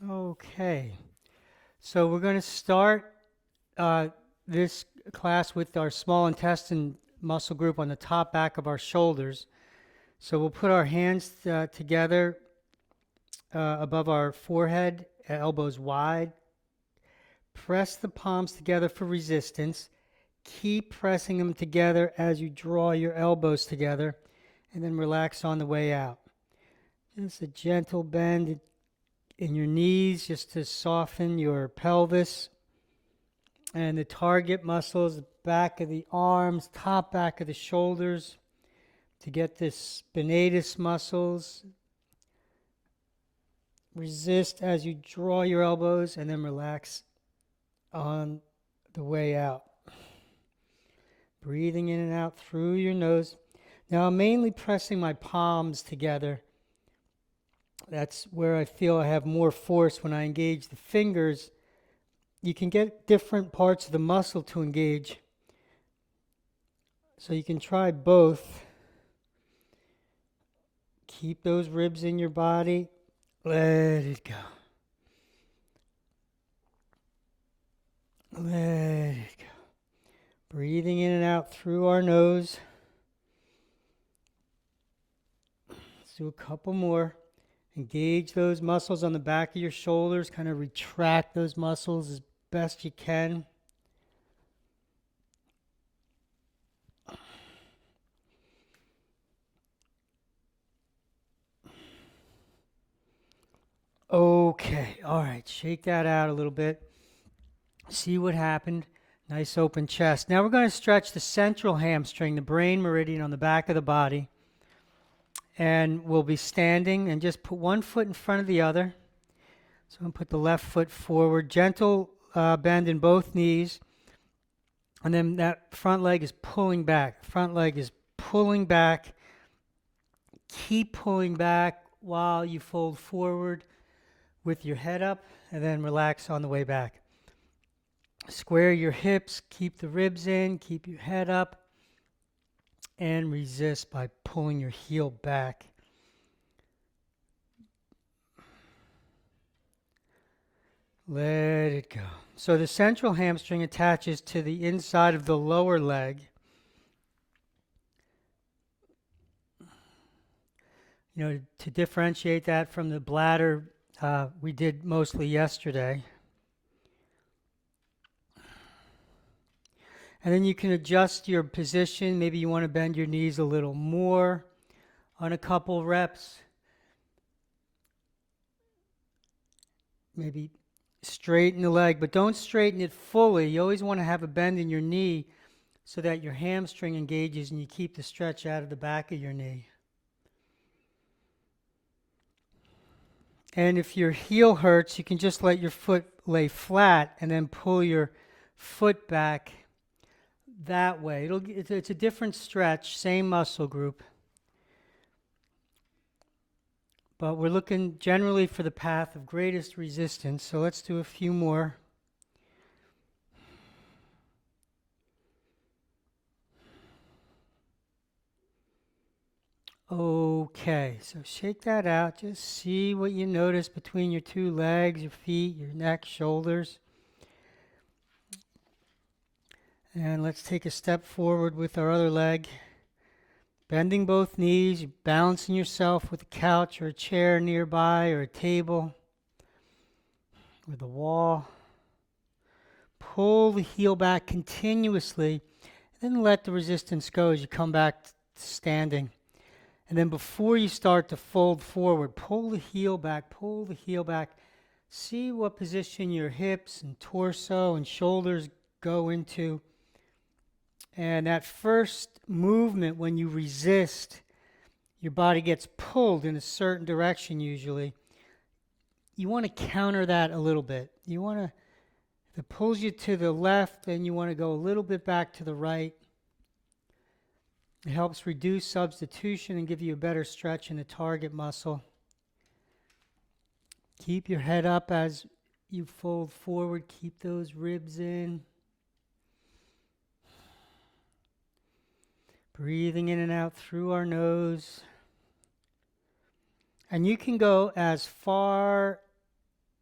Okay, so we're going to start this class with our small intestine muscle group on the top back of our shoulders. So we'll put our hands together above our forehead, elbows wide. Press the palms together for resistance. Keep pressing them together as you draw your elbows together, and then relax on the way out. Just a gentle bend in your knees just to soften your pelvis. And the target muscles, the back of the arms, top back of the shoulders, to get this spinatus muscles. Resist as you draw your elbows and then relax on the way out. Breathing in and out through your nose. Now I'm mainly pressing my palms together. That's where I feel I have more force. When I engage the fingers, you can get different parts of the muscle to engage. So you can try both. Keep those ribs in your body. Let it go. Let it go. Breathing in and out through our nose. Let's do a couple more. Engage those muscles on the back of your shoulders. Kind of retract those muscles as best you can. Okay, all right, shake that out a little bit. See what happened. Nice open chest. Now we're going to stretch the central hamstring, the brain meridian on the back of the body. And we'll be standing and just put one foot in front of the other. So I'm going to put the left foot forward, gentle bend in both knees. And then that front leg is pulling back. Front leg is pulling back. Keep pulling back while you fold forward with your head up, and then relax on the way back. Square your hips, keep the ribs in, keep your head up, and resist by pulling your heel back. Let it go. So the central hamstring attaches to the inside of the lower leg. You know, to differentiate that from the bladder, we did mostly yesterday. And then you can adjust your position. Maybe you want to bend your knees a little more on a couple reps. Maybe straighten the leg, but don't straighten it fully. You always want to have a bend in your knee so that your hamstring engages and you keep the stretch out of the back of your knee. And if your heel hurts, you can just let your foot lay flat and then pull your foot back that way. It's a different stretch, same muscle group. But we're looking generally for the path of greatest resistance. So let's do a few more. Okay, so shake that out. Just see what you notice between your two legs, your feet, your neck, shoulders. And let's take a step forward with our other leg. Bending both knees, you're balancing yourself with a couch or a chair nearby or a table or the wall. Pull the heel back continuously, and then let the resistance go as you come back to standing. And then before you start to fold forward, pull the heel back, pull the heel back. See what position your hips and torso and shoulders go into. And that first movement, when you resist, your body gets pulled in a certain direction usually. You want to counter that a little bit. You want to, if it pulls you to the left, then you want to go a little bit back to the right. It helps reduce substitution and give you a better stretch in the target muscle. Keep your head up as you fold forward. Keep those ribs in. Breathing in and out through our nose. And you can go as far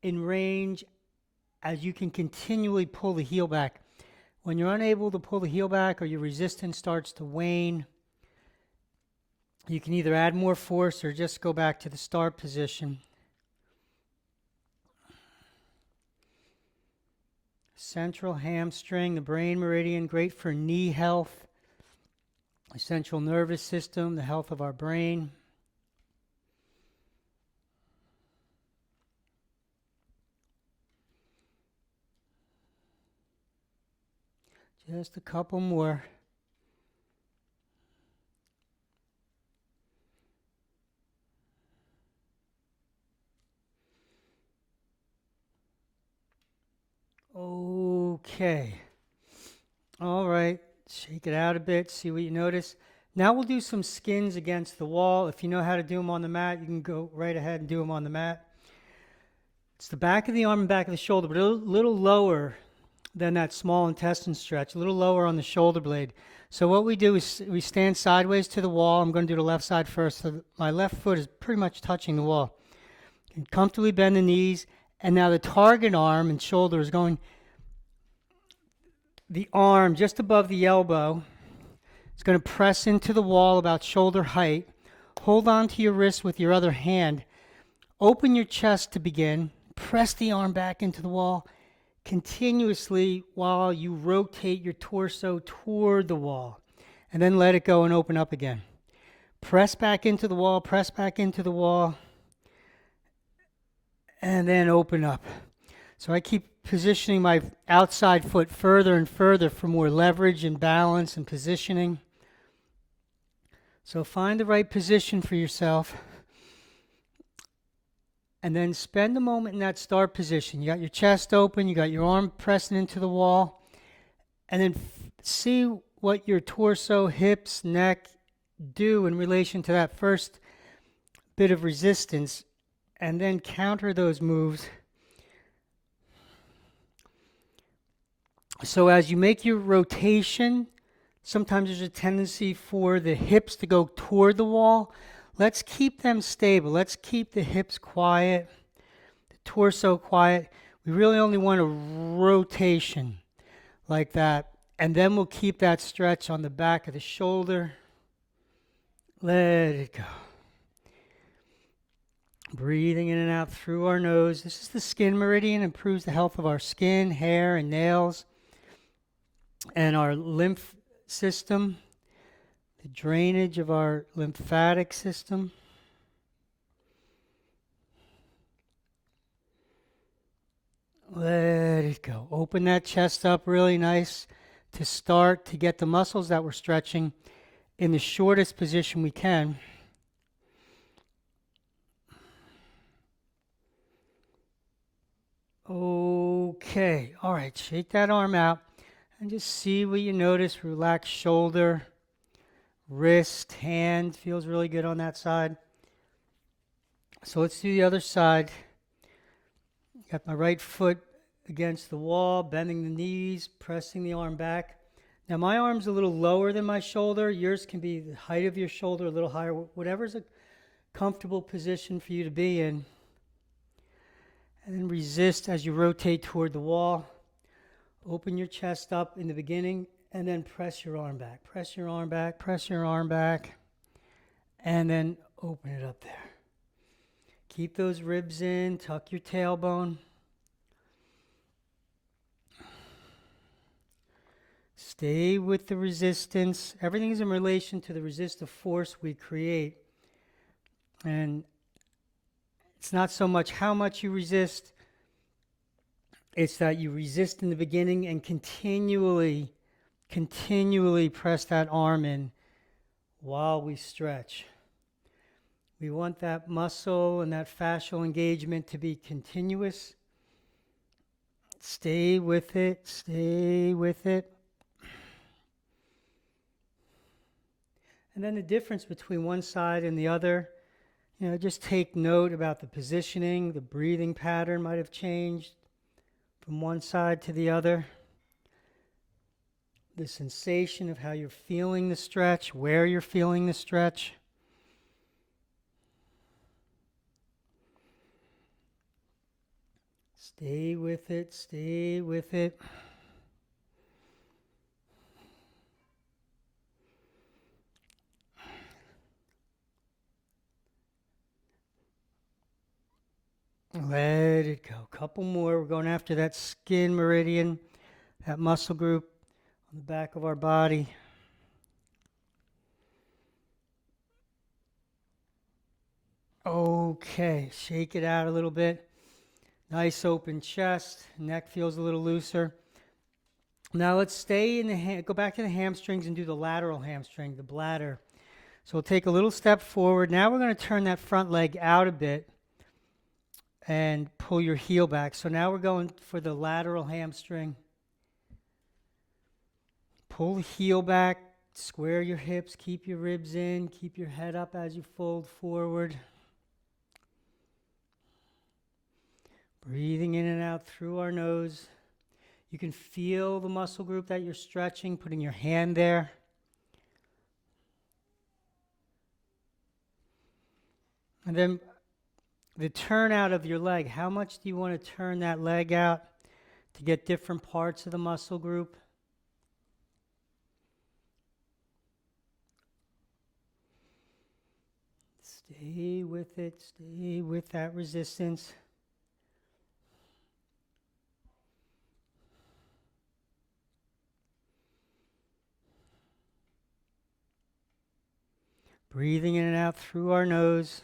in range as you can continually pull the heel back. When you're unable to pull the heel back or your resistance starts to wane, you can either add more force or just go back to the start position. Central hamstring, the brain meridian, great for knee health, the central nervous system, the health of our brain. Just a couple more. Okay. All right. Shake it out a bit. See what you notice. Now we'll do some skins against the wall. If you know how to do them on the mat, you can go right ahead and do them on the mat. It's the back of the arm and back of the shoulder, but a little lower than that small intestine stretch, a little lower on the shoulder blade. So what we do is we stand sideways to the wall. I'm going to do the left side first. So my left foot is pretty much touching the wall. You can comfortably bend the knees. And now the target arm and shoulder is going, the arm just above the elbow. It's going to press into the wall about shoulder height. Hold on to your wrist with your other hand. Open your chest to begin. Press the arm back into the wall continuously while you rotate your torso toward the wall. And then let it go and open up again. Press back into the wall, press back into the wall, and then open up. So I keep positioning my outside foot further and further for more leverage and balance and positioning. So find the right position for yourself. And then spend a moment in that start position. You got your chest open, you got your arm pressing into the wall. And then see what your torso, hips, neck do in relation to that first bit of resistance. And then counter those moves. So as you make your rotation, sometimes there's a tendency for the hips to go toward the wall. Let's keep them stable. Let's keep the hips quiet, the torso quiet. We really only want a rotation like that. And then we'll keep that stretch on the back of the shoulder. Let it go. Breathing in and out through our nose. This is the skin meridian. Improves the health of our skin, hair, and nails. And our lymph system. The drainage of our lymphatic system. Let it go. Open that chest up really nice to start to get the muscles that we're stretching in the shortest position we can. Okay. All right. Shake that arm out and just see what you notice. Relax shoulder. Wrist, hand, feels really good on that side. So let's do the other side. Got my right foot against the wall, bending the knees, pressing the arm back. Now my arm's a little lower than my shoulder. Yours can be the height of your shoulder, a little higher, whatever's a comfortable position for you to be in. And then resist as you rotate toward the wall. Open your chest up in the beginning. And then press your arm back. Press your arm back. Press your arm back. And then open it up there. Keep those ribs in. Tuck your tailbone. Stay with the resistance. Everything is in relation to the resistive force we create. And it's not so much how much you resist. It's that you resist in the beginning and continually press that arm in while we stretch. We want that muscle and that fascial engagement to be continuous. Stay with it, stay with it. And then the difference between one side and the other, just take note about the positioning. The breathing pattern might have changed from one side to the other. The sensation of how you're feeling the stretch, where you're feeling the stretch. Stay with it, stay with it. Let it go. Couple more. We're going after that skin meridian, that muscle group on the back of our body. Okay, shake it out a little bit. Nice open chest. Neck feels a little looser. Now let's stay in the go back to the hamstrings and do the lateral hamstring, the bladder. So we'll take a little step forward. Now we're going to turn that front leg out a bit and pull your heel back. So now we're going for the lateral hamstring. Pull the heel back, square your hips, keep your ribs in, keep your head up as you fold forward. Breathing in and out through our nose. You can feel the muscle group that you're stretching, putting your hand there. And then the turn out of your leg. How much do you want to turn that leg out to get different parts of the muscle group? Stay with it. Stay with that resistance. Breathing in and out through our nose.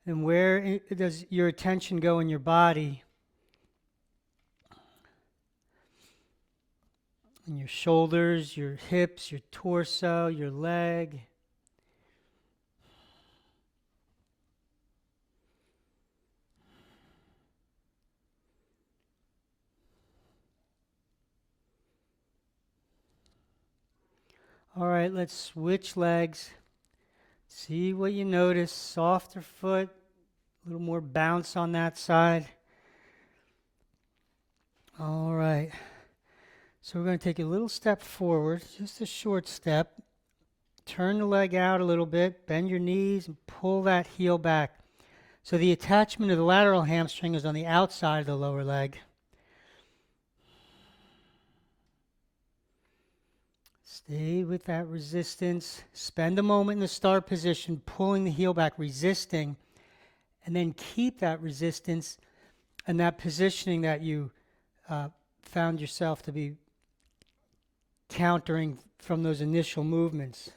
And where does your attention go in your body? In your shoulders, your hips, your torso, your leg. All right, let's switch legs. See what you notice. Softer foot, a little more bounce on that side. All right. So we're going to take a little step forward, just a short step. Turn the leg out a little bit, bend your knees, and pull that heel back. So the attachment of the lateral hamstring is on the outside of the lower leg. Stay with that resistance. Spend a moment in the start position, pulling the heel back, resisting, and then keep that resistance and that positioning that you found yourself to be countering from those initial movements.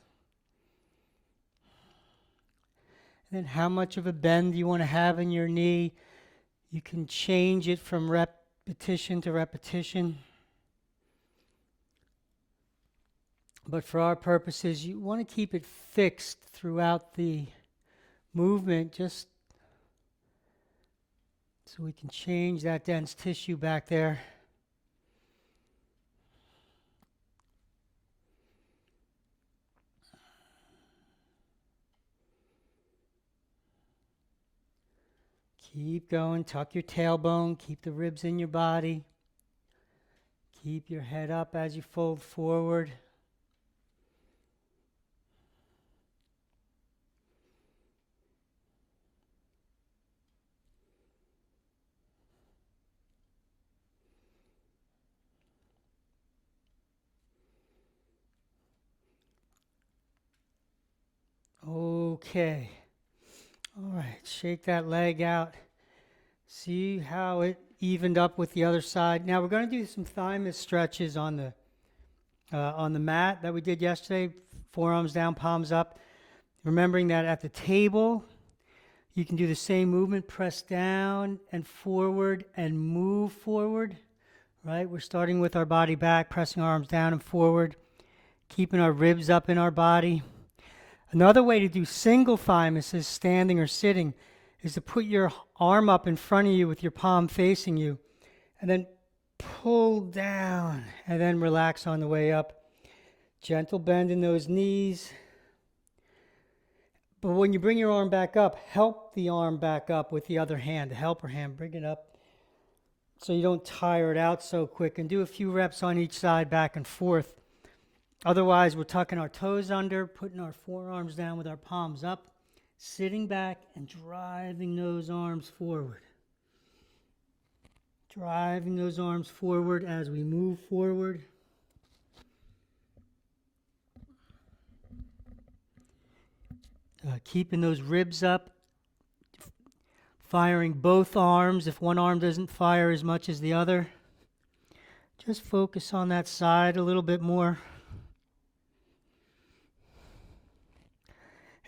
And then how much of a bend do you want to have in your knee? You can change it from repetition to repetition. But for our purposes, you want to keep it fixed throughout the movement, just so we can change that dense tissue back there. Keep going, tuck your tailbone, keep the ribs in your body. Keep your head up as you fold forward. Okay. All right, shake that leg out. See how it evened up with the other side. Now we're going to do some thymus stretches on the mat that we did yesterday. Forearms down, palms up. Remembering that at the table, you can do the same movement, press down and forward and move forward. Right? We're starting with our body back, pressing our arms down and forward, keeping our ribs up in our body. Another way to do single thymus is standing or sitting, is to put your arm up in front of you with your palm facing you, and then pull down, and then relax on the way up. Gentle bend in those knees. But when you bring your arm back up, help the arm back up with the other hand, the helper hand. Bring it up so you don't tire it out so quick, and do a few reps on each side back and forth. Otherwise, we're tucking our toes under, putting our forearms down with our palms up, sitting back and driving those arms forward. Driving those arms forward as we move forward. Keeping those ribs up. Firing both arms. If one arm doesn't fire as much as the other, just focus on that side a little bit more.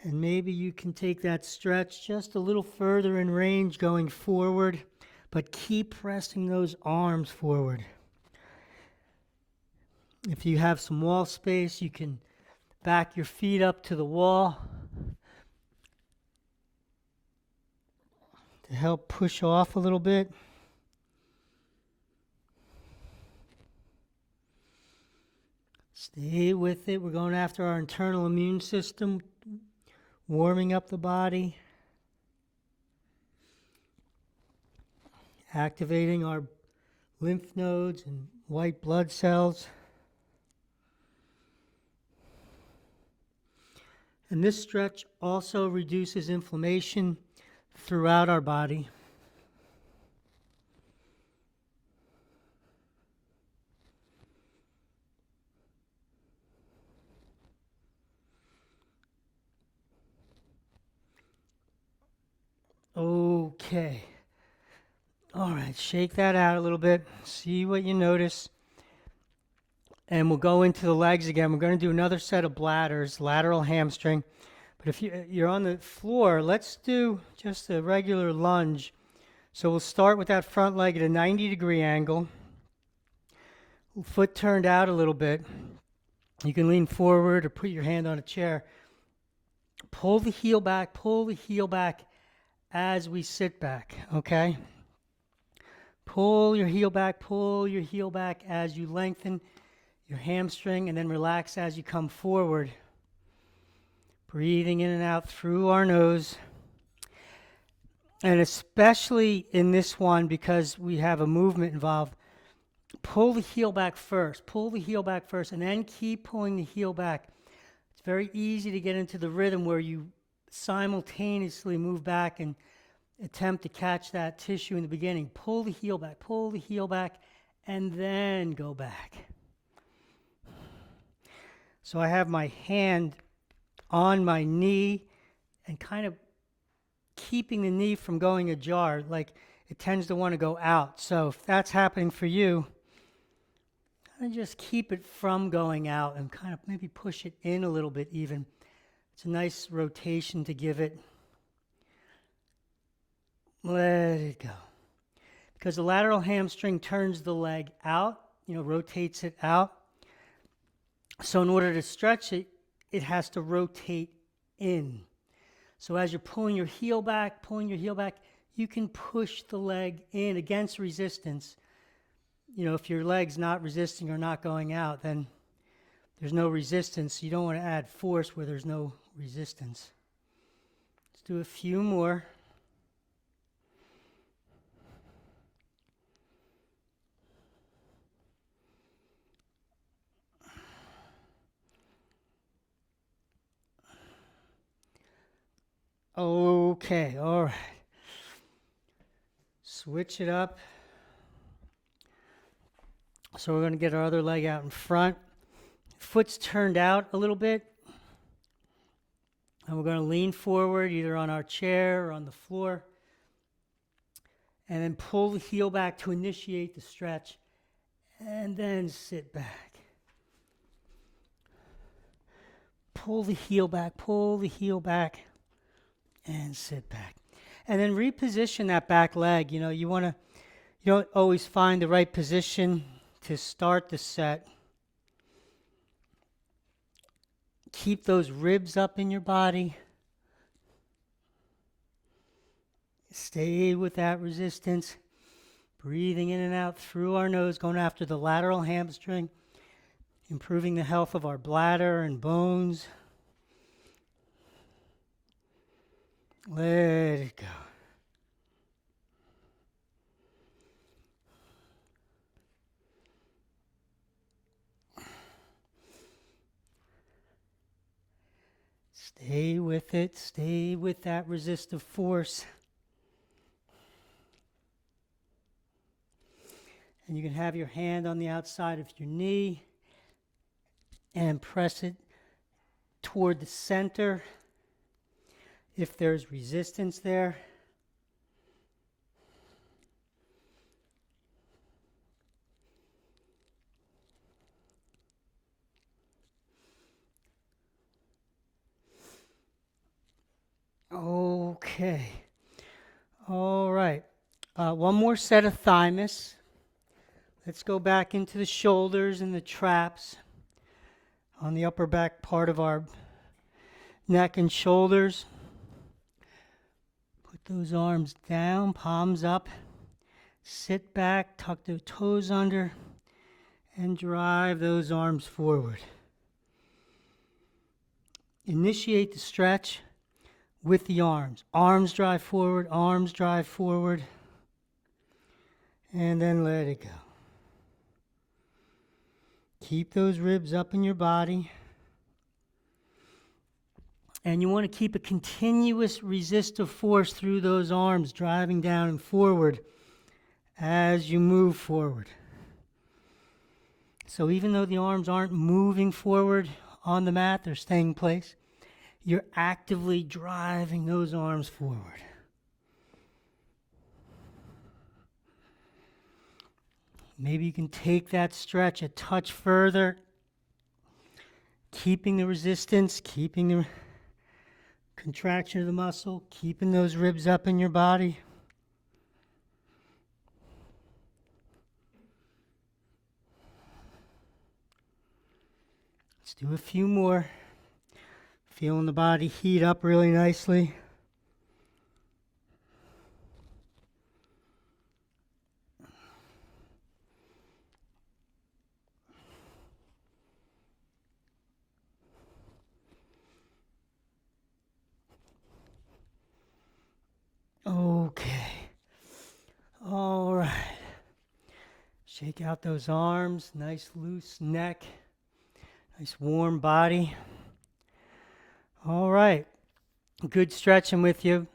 And maybe you can take that stretch just a little further in range going forward, but keep pressing those arms forward. If you have some wall space, you can back your feet up to the wall to help push off a little bit. Stay with it. We're going after our internal immune system, warming up the body, activating our lymph nodes and white blood cells. And this stretch also reduces inflammation throughout our body. Okay. All right, shake that out a little bit. See what you notice. And we'll go into the legs again. We're going to do another set of bladders, lateral hamstring. But if you're on the floor, let's do just a regular lunge. So we'll start with that front leg at a 90-degree angle. Foot turned out a little bit. You can lean forward or put your hand on a chair. Pull the heel back as we sit back, okay? Pull your heel back as you lengthen your hamstring, and then relax as you come forward. Breathing in and out through our nose. And especially in this one, because we have a movement involved, pull the heel back first, and then keep pulling the heel back. It's very easy to get into the rhythm where you simultaneously move back and attempt to catch that tissue in the beginning. Pull the heel back, and then go back. So I have my hand on my knee and kind of keeping the knee from going ajar, like it tends to want to go out. So if that's happening for you, just keep it from going out and kind of maybe push it in a little bit even. It's a nice rotation to give it. Let it go. Because the lateral hamstring turns the leg out, rotates it out. So in order to stretch it, it has to rotate in. So as you're pulling your heel back, you can push the leg in against resistance. If your leg's not resisting or not going out, then there's no resistance. You don't want to add force where there's no resistance. Let's do a few more. Okay, all right. Switch it up. So we're going to get our other leg out in front. Foot's turned out a little bit. And we're going to lean forward either on our chair or on the floor. And then pull the heel back to initiate the stretch. And then sit back. Pull the heel back, and sit back. And then reposition that back leg. You don't always find the right position to start the set. Keep those ribs up in your body. Stay with that resistance. Breathing in and out through our nose, going after the lateral hamstring, improving the health of our bladder and bones. Let it go. Stay with it. Stay with that resistive force. And you can have your hand on the outside of your knee and press it toward the center if there's resistance there. Okay. All right. One more set of thymus. Let's go back into the shoulders and the traps on the upper back part of our neck and shoulders. Put those arms down, palms up. Sit back, tuck the toes under, and drive those arms forward. Initiate the stretch with the arms. Arms drive forward, and then let it go. Keep those ribs up in your body. And you want to keep a continuous resistive force through those arms, driving down and forward as you move forward. So even though the arms aren't moving forward on the mat, they're staying in place, you're actively driving those arms forward. Maybe you can take that stretch a touch further, keeping the resistance, keeping the contraction of the muscle, keeping those ribs up in your body. Let's do a few more. Feeling the body heat up really nicely. Okay. All right. Shake out those arms. Nice loose neck. Nice warm body. All right. Good stretching with you.